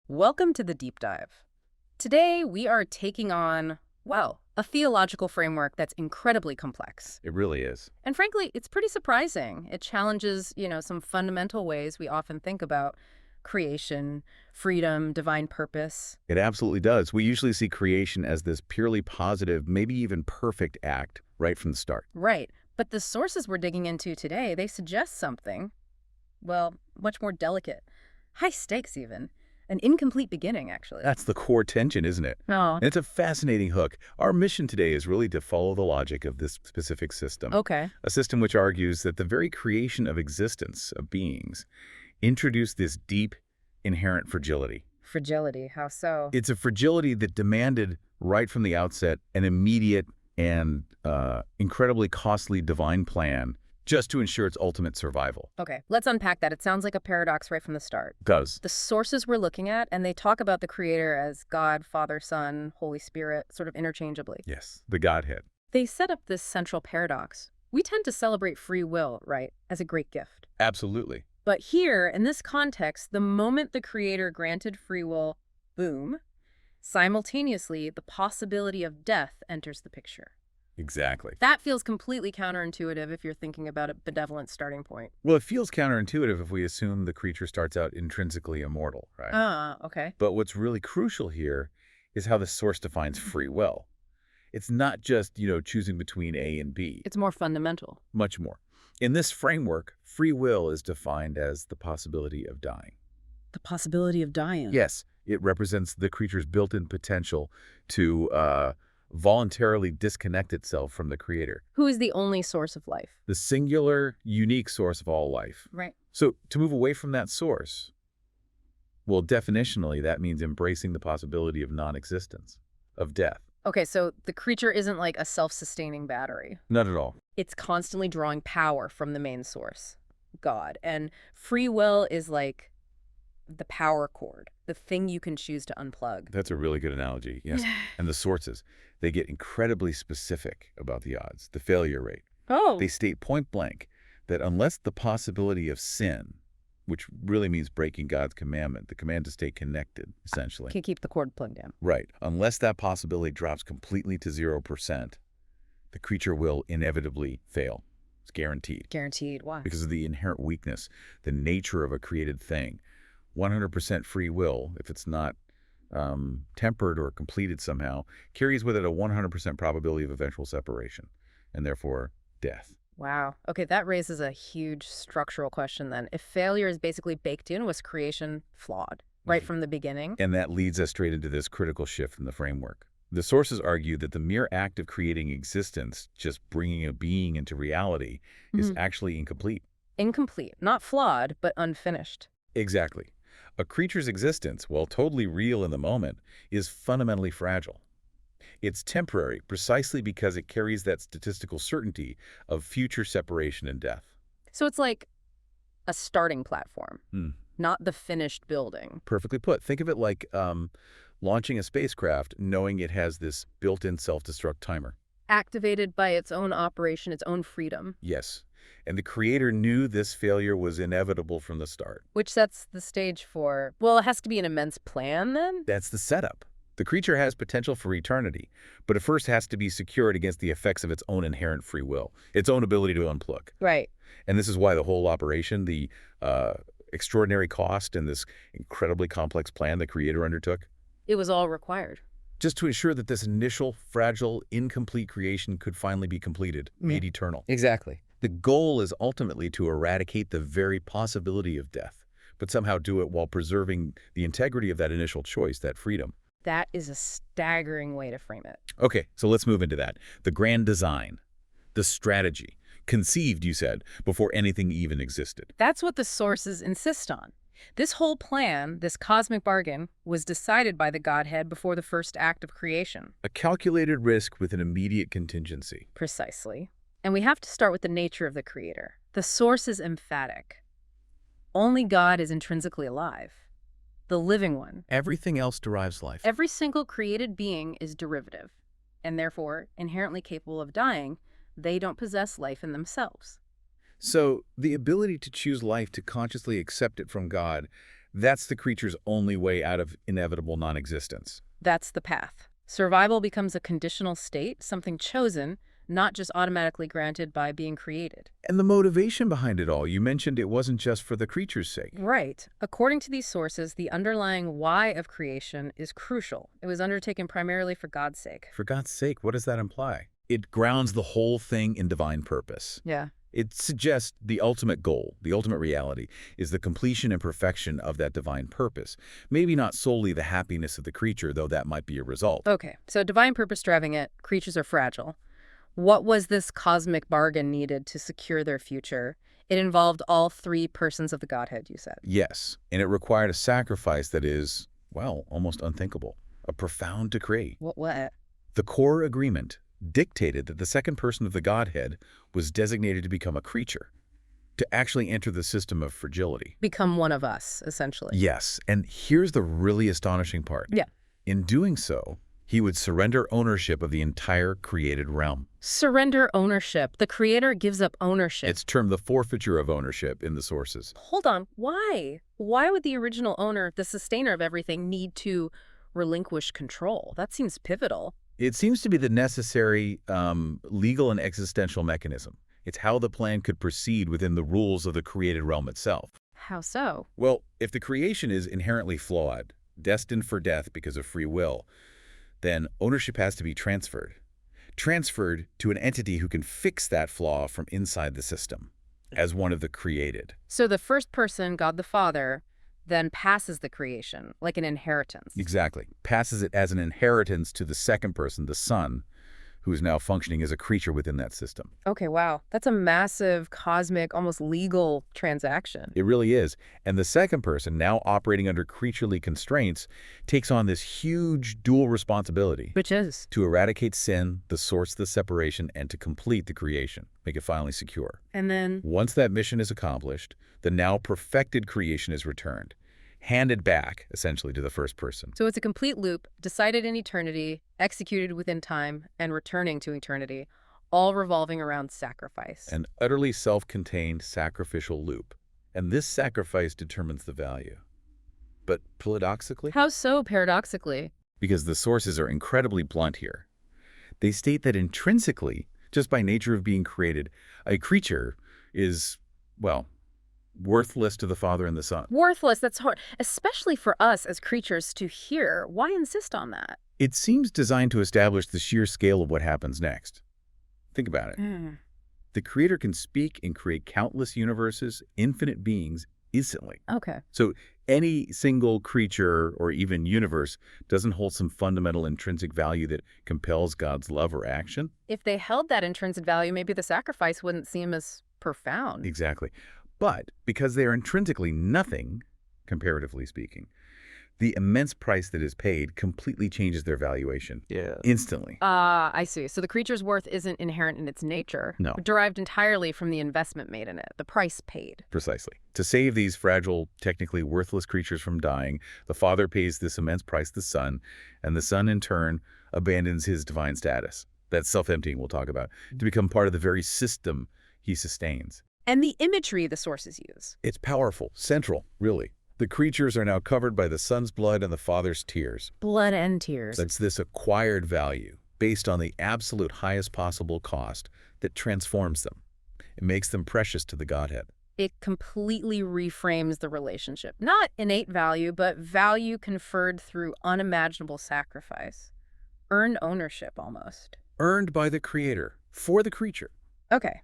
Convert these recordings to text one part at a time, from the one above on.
Welcome to the deep dive. Today, we are taking on, well, a theological framework that's incredibly complex. It really is. And frankly, it's pretty surprising. It challenges, some fundamental ways we often think about creation, freedom, divine purpose. It absolutely does. We usually see creation as this purely positive, maybe even perfect act right from the start. Right. But the sources we're digging into today, they suggest something, well, much more delicate. High stakes, even. An incomplete beginning, actually. That's the core tension, isn't it? Oh, And it's a fascinating hook. Our mission today is really to follow the logic of this specific system. okay. A system which argues that the very creation of existence, of beings, introduced this deep, inherent fragility. Fragility, how so? It's a fragility that demanded, right from the outset, an immediate and incredibly costly divine plan just to ensure its ultimate survival. Okay, let's unpack that. It sounds like a paradox right from the start. Does. The sources we're looking at, and they talk about the Creator as God, Father, Son, Holy Spirit, sort of interchangeably. Yes, the Godhead. They set up this central paradox. We tend to celebrate free will, right, as a great gift. Absolutely. But here, in this context, the moment the Creator granted free will, boom, simultaneously, the possibility of death enters the picture. Exactly. That feels completely counterintuitive if you're thinking about a benevolent starting point. Well, it feels counterintuitive if we assume the creature starts out intrinsically immortal, right? Ah, okay. But what's really crucial here is how the source defines free will. It's not just, choosing between A and B. It's more fundamental. Much more. In this framework, free will is defined as the possibility of dying. The possibility of dying. Yes, it represents the creature's built-in potential to voluntarily disconnect itself from the creator, Who is the only source of life? the singular, unique source of all life. Right. So to move away from that source, well, definitionally, that means embracing the possibility of non-existence, of death. Okay, so the creature isn't like a self-sustaining battery. Not at all. It's constantly drawing power from the main source, God. And free will is like the power cord, the thing you can choose to unplug. That's a really good analogy, yes. And the sources, they get incredibly specific about the odds, the failure rate. Oh. They state point blank that unless the possibility of sin, which really means breaking God's commandment, the command to stay connected, essentially. Can keep the cord plugged in. Right. Unless that possibility drops completely to 0%, the creature will inevitably fail. It's guaranteed. Guaranteed. Why? Because of the inherent weakness, the nature of a created thing. 100% free will, if it's not tempered or completed somehow, carries with it a 100% probability of eventual separation, and therefore death. Wow. Okay, that raises a huge structural question then. If failure is basically baked in, was creation flawed right from the beginning? And that leads us straight into this critical shift in the framework. The sources argue that the mere act of creating existence, just bringing a being into reality, is actually incomplete. Incomplete. Not flawed, but unfinished. Exactly. A creature's existence, while totally real in the moment, is fundamentally fragile. It's temporary precisely because it carries that statistical certainty of future separation and death. So it's like a starting platform, not the finished building. Perfectly put. Think of it like launching a spacecraft knowing it has this built-in self-destruct timer. Activated by its own operation, its own freedom. Yes. And the creator knew this failure was inevitable from the start. Which sets the stage for, well, it has to be an immense plan then? That's the setup. The creature has potential for eternity, but it first has to be secured against the effects of its own inherent free will, its own ability to unplug. Right. And this is why the whole operation, the extraordinary cost and this incredibly complex plan the creator undertook, It was all required. just to ensure that this initial, fragile, incomplete creation could finally be completed, made eternal. Exactly. The goal is ultimately to eradicate the very possibility of death, but somehow do it while preserving the integrity of that initial choice, that freedom. That is a staggering way to frame it. Okay, so let's move into that. The grand design, the strategy, conceived, you said, before anything even existed. That's what the sources insist on. This whole plan, this cosmic bargain, was decided by the Godhead before the first act of creation. A calculated risk with an immediate contingency. Precisely. And we have to start with the nature of the Creator. The source is emphatic. Only God is intrinsically alive, the living one. Everything else derives life. Every single created being is derivative, and therefore inherently capable of dying. They don't possess life in themselves. So the ability to choose life, to consciously accept it from God, That's the creature's only way out of inevitable non-existence. That's the path. Survival becomes a conditional state, something chosen, not just automatically granted by being created. And the motivation behind it all, you mentioned it wasn't just for the creature's sake. Right. According to these sources, the underlying why of creation is crucial. It was undertaken primarily for God's sake. For God's sake, what does that imply? It grounds the whole thing in divine purpose. Yeah. It suggests the ultimate goal, the ultimate reality, is the completion and perfection of that divine purpose. Maybe not solely the happiness of the creature, though that might be a result. Okay, so divine purpose driving it, creatures are fragile. What was this cosmic bargain needed to secure their future? It involved all three persons of the Godhead, you said. Yes, and it required a sacrifice that is, well, almost unthinkable, a profound decree. What? The core agreement dictated that the second person of the Godhead was designated to become a creature, to actually enter the system of fragility. Become one of us, essentially. Yes, and here's the really astonishing part. Yeah. In doing so, he would surrender ownership of the entire created realm. Surrender ownership. The creator gives up ownership. It's termed the forfeiture of ownership in the sources. Hold on. Why? Why would the original owner, the sustainer of everything, need to relinquish control? That seems pivotal. It seems to be the necessary legal and existential mechanism. It's how the plan could proceed within the rules of the created realm itself. How so? Well, if the creation is inherently flawed, destined for death because of free will, then ownership has to be transferred to an entity who can fix that flaw from inside the system as one of the created. So the first person, God the Father, then passes the creation, like an inheritance. Exactly. Passes it as an inheritance to the second person, the Son, who is now functioning as a creature within that system. Okay, wow. That's a massive, cosmic, almost legal transaction. It really is. And the second person, now operating under creaturely constraints, takes on this huge dual responsibility. Which is? To eradicate sin, the source of the separation, and to complete the creation, make it finally secure. And then? Once that mission is accomplished, the now perfected creation is returned, handed back, essentially, to the first person. So it's a complete loop, decided in eternity, executed within time, and returning to eternity, all revolving around sacrifice. An utterly self-contained sacrificial loop. And this sacrifice determines the value. But paradoxically? How so, paradoxically? Because the sources are incredibly blunt here. They state that intrinsically, just by nature of being created, a creature is, well, worthless to the Father and the Son. Worthless, that's hard, especially for us as creatures to hear. Why insist on that? It seems designed to establish the sheer scale of what happens next. Think about it. The Creator can speak and create countless universes, infinite beings, instantly. Okay. So any single creature or even universe doesn't hold some fundamental intrinsic value that compels God's love or action. If they held that intrinsic value, maybe the sacrifice wouldn't seem as profound. Exactly. But because they are intrinsically nothing, comparatively speaking, the immense price that is paid completely changes their valuation. Yeah. Instantly. I see. So the creature's worth isn't inherent in its nature. No. But derived entirely from the investment made in it, the price paid. Precisely. To save these fragile, technically worthless creatures from dying, the Father pays this immense price to the Son, and the Son, in turn, abandons his divine status. That self-emptying we'll talk about, to become part of the very system he sustains. And the imagery the sources use. It's powerful, central, really. The creatures are now covered by the Son's blood and the Father's tears. Blood and tears. That's this acquired value, based on the absolute highest possible cost, that transforms them. It makes them precious to the Godhead. It completely reframes the relationship. Not innate value, but value conferred through unimaginable sacrifice. Earned ownership, almost. Earned by the Creator, for the creature. Okay.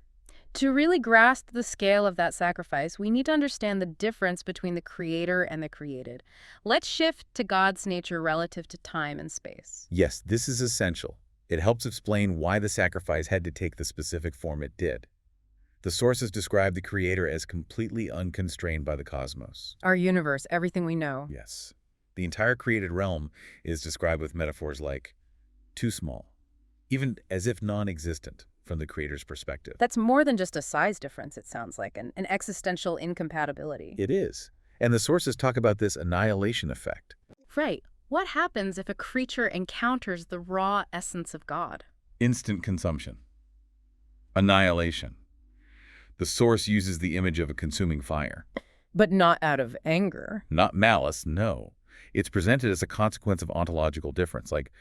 To really grasp the scale of that sacrifice, we need to understand the difference between the Creator and the created. Let's shift to God's nature relative to time and space. Yes, this is essential. It helps explain why the sacrifice had to take the specific form it did. The sources describe the Creator as completely unconstrained by the cosmos. Our universe, everything we know. Yes. The entire created realm is described with metaphors like too small, even as if non-existent from the Creator's perspective. That's more than just a size difference, it sounds like, an existential incompatibility. It is. And the sources talk about this annihilation effect. Right. What happens if a creature encounters the raw essence of God? Instant consumption. Annihilation. The source uses the image of a consuming fire. But not out of anger. Not malice, no. It's presented as a consequence of ontological difference, like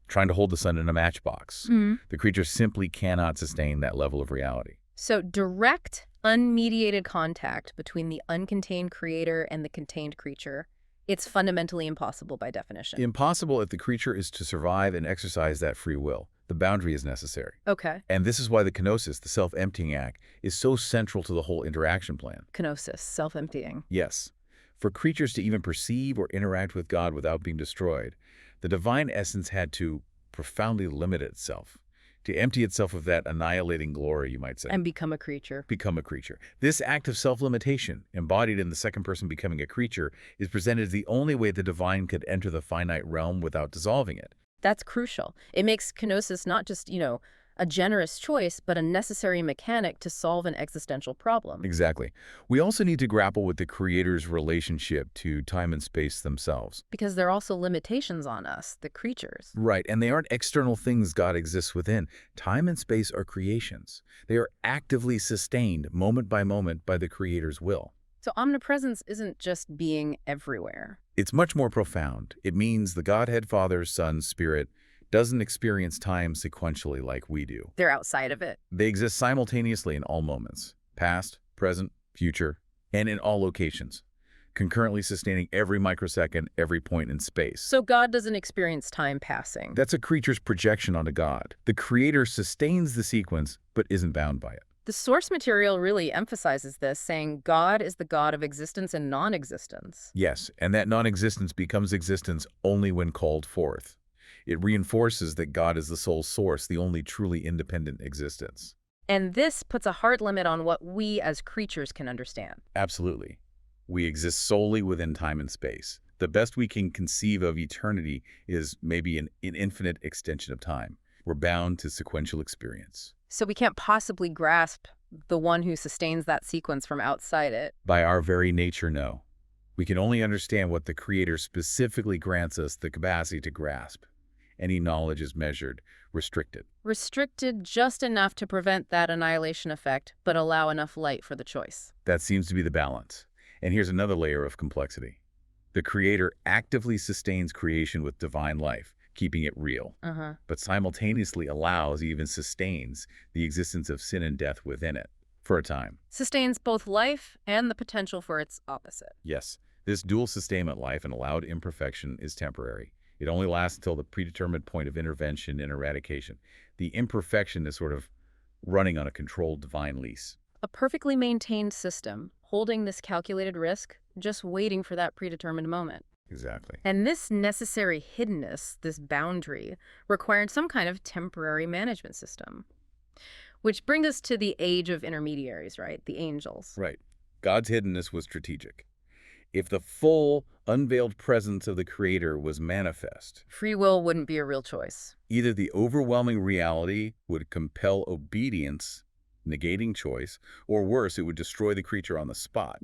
trying to hold the sun in a matchbox. The creature simply cannot sustain that level of reality. So direct, unmediated contact between the uncontained creator and the contained creature, it's fundamentally impossible by definition. Impossible if the creature is to survive and exercise that free will. The boundary is necessary. Okay. And this is why the kenosis, the self-emptying act, is so central to the whole interaction plan. Kenosis, self-emptying. Yes. For creatures to even perceive or interact with God without being destroyed, the divine essence had to profoundly limit itself, to empty itself of that annihilating glory, you might say. And become a creature. Become a creature. This act of self-limitation, embodied in the second person becoming a creature, is presented as the only way the divine could enter the finite realm without dissolving it. That's crucial. It makes kenosis not just, a generous choice, but a necessary mechanic to solve an existential problem. Exactly. We also need to grapple with the creator's relationship to time and space themselves. Because there are also limitations on us, the creatures. Right, and they aren't external things God exists within. Time and space are creations. They are actively sustained, moment by the creator's will. So omnipresence isn't just being everywhere. It's much more profound. It means the Godhead, Father, Son, Spirit doesn't experience time sequentially like we do. They're outside of it. They exist simultaneously in all moments, past, present, future, and in all locations, concurrently sustaining every microsecond, every point in space. So God doesn't experience time passing. That's a creature's projection onto God. The creator sustains the sequence, but isn't bound by it. The source material really emphasizes this, saying God is the God of existence and non-existence. Yes, and that non-existence becomes existence only when called forth. It reinforces that God is the sole source, the only truly independent existence. And this puts a hard limit on what we as creatures can understand. Absolutely. We exist solely within time and space. The best we can conceive of eternity is maybe an infinite extension of time. We're bound to sequential experience. So we can't possibly grasp the one who sustains that sequence from outside it. By our very nature, no. We can only understand what the Creator specifically grants us the capacity to grasp. Any knowledge is measured, restricted. Restricted just enough to prevent that annihilation effect, but allow enough light for the choice. That seems to be the balance. And here's another layer of complexity. The Creator actively sustains creation with divine life, keeping it real, but simultaneously allows, even sustains, the existence of sin and death within it, for a time. Sustains both life and the potential for its opposite. Yes, this dual sustainment, life and allowed imperfection, is temporary. It only lasts until the predetermined point of intervention and eradication. The imperfection is sort of running on a controlled divine lease. A perfectly maintained system, holding this calculated risk, just waiting for that predetermined moment. Exactly. And this necessary hiddenness, this boundary, required some kind of temporary management system. Which brings us to the age of intermediaries, right? The angels. Right. God's hiddenness was strategic. If the full, unveiled presence of the Creator was manifest, free will wouldn't be a real choice. Either the overwhelming reality would compel obedience, negating choice, or worse, it would destroy the creature on the spot.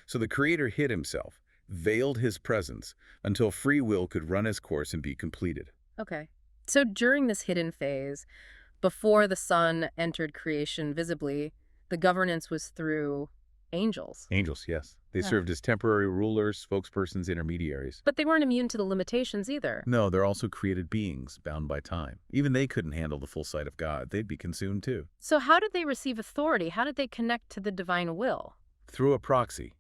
So the Creator hid himself, veiled his presence, until free will could run its course and be completed. Okay. So during this hidden phase, before the Son entered creation visibly, the governance was through angels. Angels, yes. They served as temporary rulers, spokespersons, intermediaries. But they weren't immune to the limitations either. No, they're also created beings, bound by time. Even they couldn't handle the full sight of God. They'd be consumed too. So how did they receive authority? How did they connect to the divine will? Through a proxy.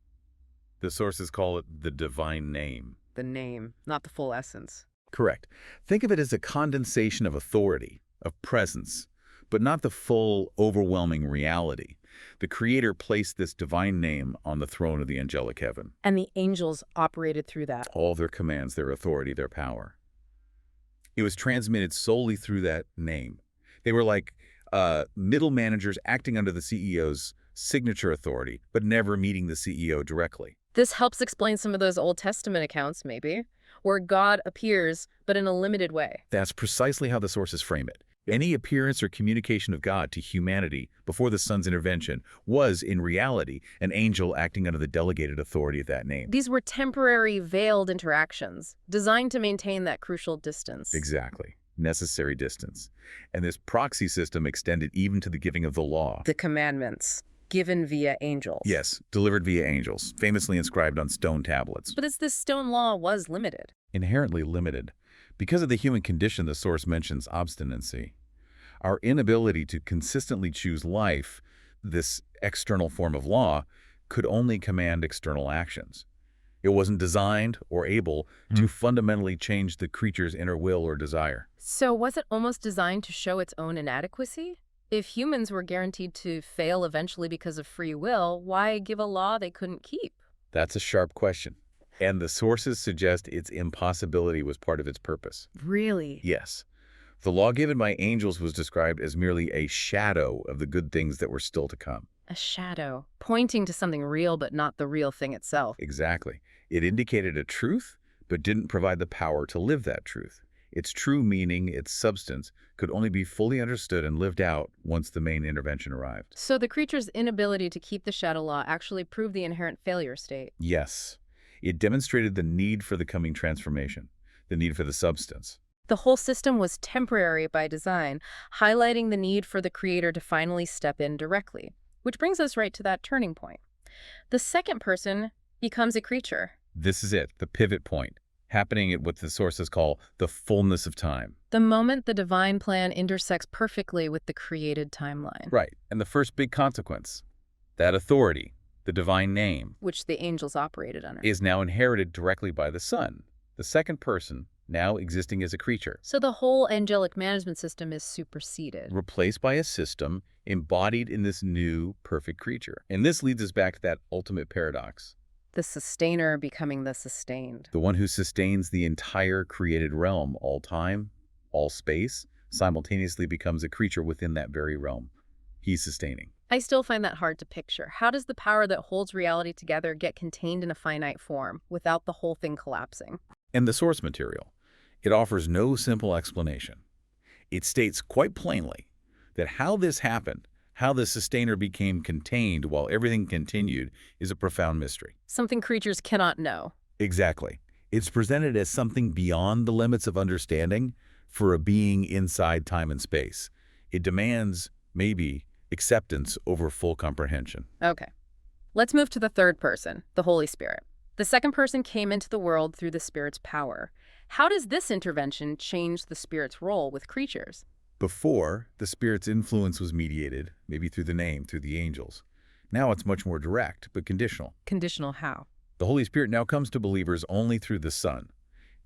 The sources call it the divine name. The name, not the full essence. Correct. Think of it as a condensation of authority, of presence, but not the full, overwhelming reality. The Creator placed this divine name on the throne of the angelic heaven. And the angels operated through that. All their commands, their authority, their power. It was transmitted solely through that name. They were like middle managers acting under the CEO's signature authority, but never meeting the CEO directly. This helps explain some of those Old Testament accounts, maybe, where God appears, but in a limited way. That's precisely how the sources frame it. Any appearance or communication of God to humanity before the Son's intervention was, in reality, an angel acting under the delegated authority of that name. These were temporary, veiled interactions, designed to maintain that crucial distance. Exactly. Necessary distance. And this proxy system extended even to the giving of the law. The commandments. given via angels. Yes, delivered via angels, famously inscribed on stone tablets. But this stone law was limited. Inherently limited. Because of the human condition, the source mentions obstinacy. Our inability to consistently choose life, this external form of law, could only command external actions. It wasn't designed or able to fundamentally change the creature's inner will or desire. So was it almost designed to show its own inadequacy? If humans were guaranteed to fail eventually because of free will, why give a law they couldn't keep? That's a sharp question. And the sources suggest its impossibility was part of its purpose. Really? Yes. The law given by angels was described as merely a shadow of the good things that were still to come. A shadow, pointing to something real but not the real thing itself. Exactly. It indicated a truth, but didn't provide the power to live that truth. Its true meaning, its substance, could only be fully understood and lived out once the main intervention arrived. So the creature's inability to keep the shadow law actually proved the inherent failure state. Yes. It demonstrated the need for the coming transformation, the need for the substance. The whole system was temporary by design, highlighting the need for the creator to finally step in directly. Which brings us right to that turning point. The second person becomes a creature. This is it, the pivot point, happening at what the sources call the fullness of time. The moment the divine plan intersects perfectly with the created timeline. Right, and the first big consequence, that authority, the divine name, Which the angels operated under. is now inherited directly by the Son, the second person, now existing as a creature, So the whole angelic management system is superseded. replaced by a system embodied in this new, perfect creature. And this leads us back to that ultimate paradox. The sustainer becoming the sustained. The one who sustains the entire created realm, all time, all space, simultaneously becomes a creature within that very realm. He's sustaining. I still find that hard to picture. How does the power that holds reality together get contained in a finite form without the whole thing collapsing? And the source material, it offers no simple explanation. It states quite plainly that how this happened, how the sustainer became contained while everything continued, is a profound mystery. Something creatures cannot know. Exactly. It's presented as something beyond the limits of understanding for a being inside time and space. It demands, maybe, acceptance over full comprehension. Okay. Let's move to the third person, the Holy Spirit. The second person came into the world through the Spirit's power. How does this intervention change the Spirit's role with creatures? Before, the Spirit's influence was mediated, maybe through the name, through the angels. Now it's much more direct, but conditional. Conditional how? The Holy Spirit now comes to believers only through the Son,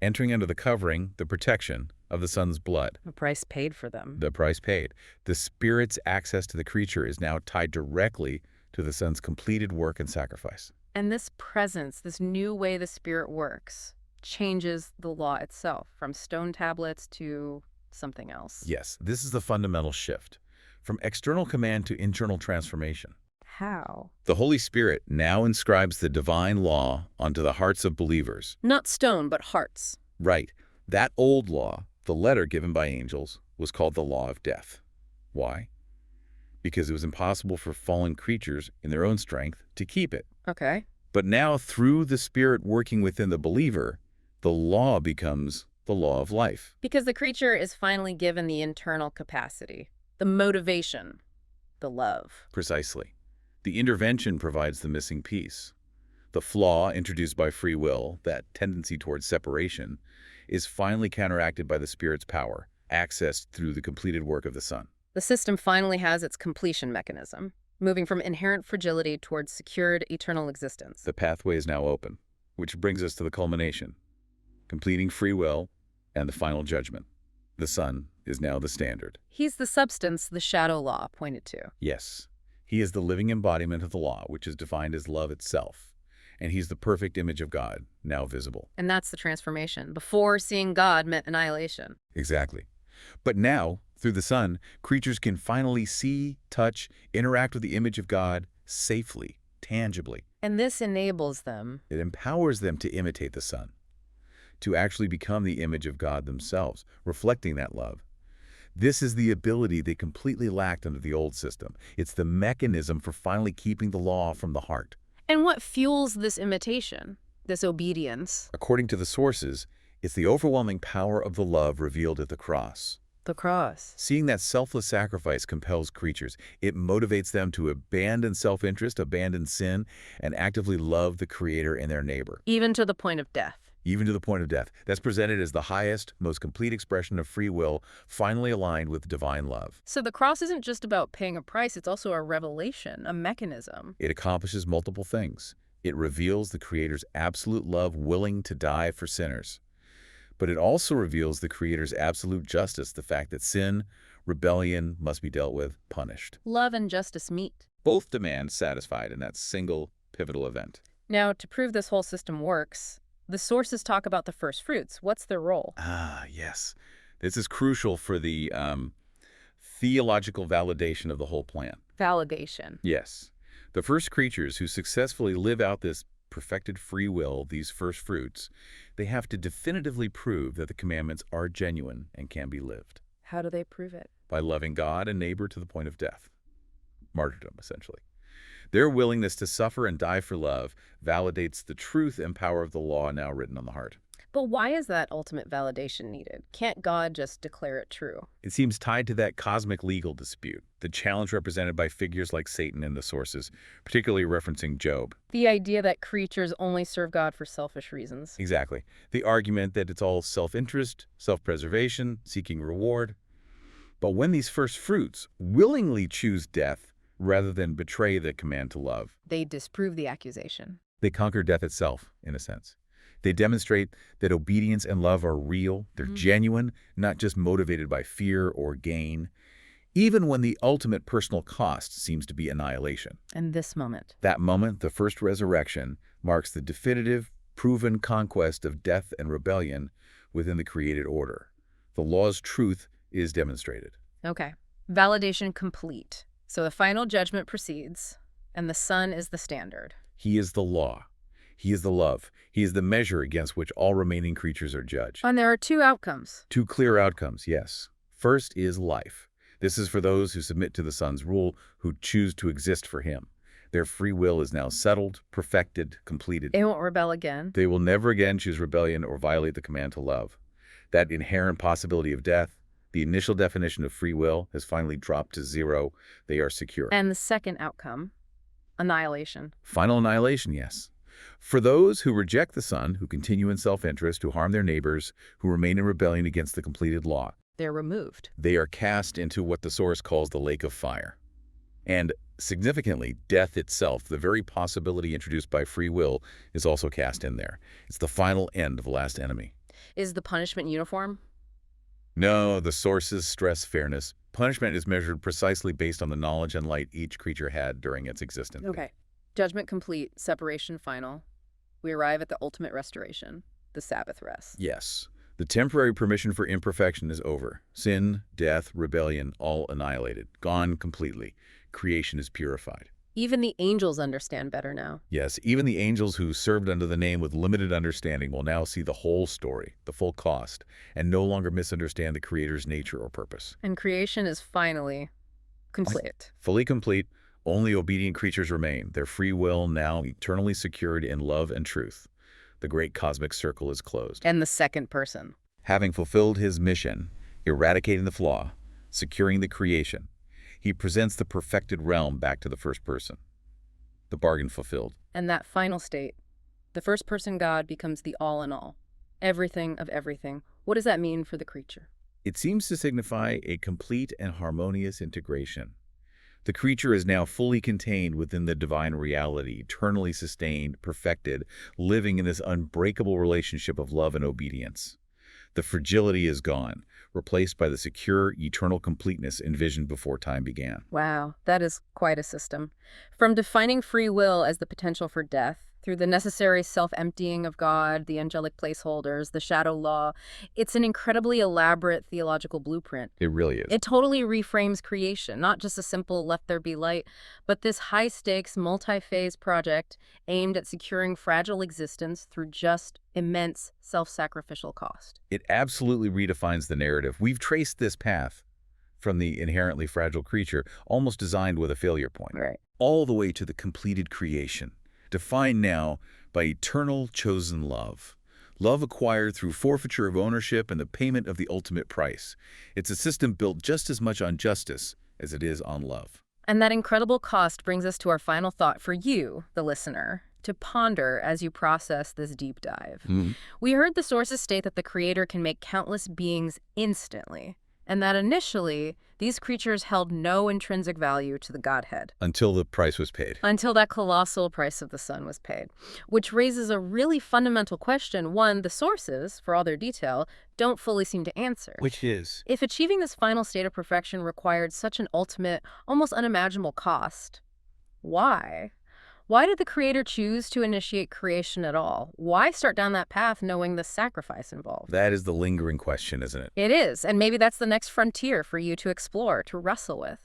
entering under the covering, the protection of the Son's blood. A price paid for them. The price paid. The Spirit's access to the creature is now tied directly to the Son's completed work and sacrifice. And this presence, this new way the Spirit works, changes the law itself, from stone tablets to something else. Yes, this is the fundamental shift, from external command to internal transformation. How? The Holy Spirit now inscribes the divine law onto the hearts of believers. Not stone, but hearts. Right. That old law, the letter given by angels, was called the law of death. Why? Because it was impossible for fallen creatures in their own strength to keep it. Okay. But now, through the Spirit working within the believer, the law becomes the law of life. Because the creature is finally given the internal capacity, the motivation, the love. Precisely. The intervention provides the missing piece. The flaw introduced by free will, that tendency towards separation, is finally counteracted by the Spirit's power, accessed through the completed work of the Son. The system finally has its completion mechanism, moving from inherent fragility towards secured eternal existence. The pathway is now open, which brings us to the culmination, completing free will and the final judgment. The Son is now the standard. He's the substance the shadow law pointed to. Yes, he is the living embodiment of the law, which is defined as love itself. And he's the perfect image of God, now visible. And that's the transformation. Before, seeing God meant annihilation. Exactly. But now, through the Son, creatures can finally see, touch, interact with the image of God safely, tangibly. And this enables them. It empowers them to imitate the Son, to actually become the image of God themselves, reflecting that love. This is the ability they completely lacked under the old system. It's the mechanism for finally keeping the law from the heart. And what fuels this imitation, this obedience? According to the sources, it's the overwhelming power of the love revealed at the cross. The cross. Seeing that selfless sacrifice compels creatures. It motivates them to abandon self-interest, abandon sin, and actively love the Creator and their neighbor. Even to the point of death. Even to the point of death. That's presented as the highest, most complete expression of free will, finally aligned with divine love. So the cross isn't just about paying a price, it's also a revelation, a mechanism. It accomplishes multiple things. It reveals the Creator's absolute love willing to die for sinners. But it also reveals the Creator's absolute justice, the fact that sin, rebellion must be dealt with, punished. Love and justice meet. Both demands satisfied in that single pivotal event. Now, to prove this whole system works, the sources talk about the first fruits. What's their role? Yes. This is crucial for the theological validation of the whole plan. Validation. Yes. The first creatures who successfully live out this perfected free will, these first fruits, they have to definitively prove that the commandments are genuine and can be lived. How do they prove it? By loving God and neighbor to the point of death. Martyrdom, essentially. Their willingness to suffer and die for love validates the truth and power of the law now written on the heart. But why is that ultimate validation needed? Can't God just declare it true? It seems tied to that cosmic legal dispute, the challenge represented by figures like Satan in the sources, particularly referencing Job. The idea that creatures only serve God for selfish reasons. Exactly. The argument that it's all self-interest, self-preservation, seeking reward. But when these first fruits willingly choose death rather than betray the command to love, They disprove the accusation. they conquer death itself, in a sense. They demonstrate that obedience and love are real, they're genuine, not just motivated by fear or gain, even when the ultimate personal cost seems to be annihilation. And this moment. That moment, the first resurrection, marks the definitive, proven conquest of death and rebellion within the created order. The law's truth is demonstrated. Okay. Validation complete. So the final judgment proceeds, and the Son is the standard. He is the law. He is the love. He is the measure against which all remaining creatures are judged. And there are two outcomes. Two clear outcomes, yes. First is life. This is for those who submit to the Son's rule, who choose to exist for Him. Their free will is now settled, perfected, completed. They won't rebel again. They will never again choose rebellion or violate the command to love. That inherent possibility of death, the initial definition of free will, has finally dropped to zero. They are secure. And the second outcome, annihilation. Final annihilation, yes. For those who reject the Son, who continue in self-interest, who harm their neighbors, who remain in rebellion against the completed law, They're removed. they are cast into what the source calls the lake of fire. And significantly, death itself, the very possibility introduced by free will, is also cast in there. It's the final end of the last enemy. Is the punishment uniform? No, the sources stress fairness. Punishment is measured precisely based on the knowledge and light each creature had during its existence. Okay. Judgment complete, separation final. We arrive at the ultimate restoration, the Sabbath rest. Yes. The temporary permission for imperfection is over. Sin, death, rebellion, all annihilated. Gone completely. Creation is purified. Even the angels understand better now. Yes, even the angels who served under the name with limited understanding will now see the whole story, the full cost, and no longer misunderstand the Creator's nature or purpose. And creation is finally complete. Fully complete, only obedient creatures remain, their free will now eternally secured in love and truth. The great cosmic circle is closed. And the second person. Having fulfilled his mission, eradicating the flaw, securing the creation, he presents the perfected realm back to the first person. The bargain fulfilled. And that final state, the first person God becomes the all in all. Everything of everything. What does that mean for the creature? It seems to signify a complete and harmonious integration. The creature is now fully contained within the divine reality, eternally sustained, perfected, living in this unbreakable relationship of love and obedience. The fragility is gone, replaced by the secure, eternal completeness envisioned before time began. Wow, that is quite a system. From defining free will as the potential for death, through the necessary self-emptying of God, the angelic placeholders, the shadow law, it's an incredibly elaborate theological blueprint. It really is. It totally reframes creation, not just a simple let there be light, but this high-stakes, multi-phase project aimed at securing fragile existence through just immense self-sacrificial cost. It absolutely redefines the narrative. We've traced this path from the inherently fragile creature, almost designed with a failure point, Right. all the way to the completed creation, defined now by eternal chosen love. Love acquired through forfeiture of ownership and the payment of the ultimate price. It's a system built just as much on justice as it is on love. And that incredible cost brings us to our final thought for you, the listener, to ponder as you process this deep dive. We heard the sources state that the Creator can make countless beings instantly, and that initially, these creatures held no intrinsic value to the Godhead. Until the price was paid. Until that colossal price of the Son was paid. Which raises a really fundamental question, one the sources, for all their detail, don't fully seem to answer. Which is? If achieving this final state of perfection required such an ultimate, almost unimaginable cost, why? Why did the Creator choose to initiate creation at all? Why start down that path knowing the sacrifice involved? That is the lingering question, isn't it? It is, and maybe that's the next frontier for you to explore, to wrestle with.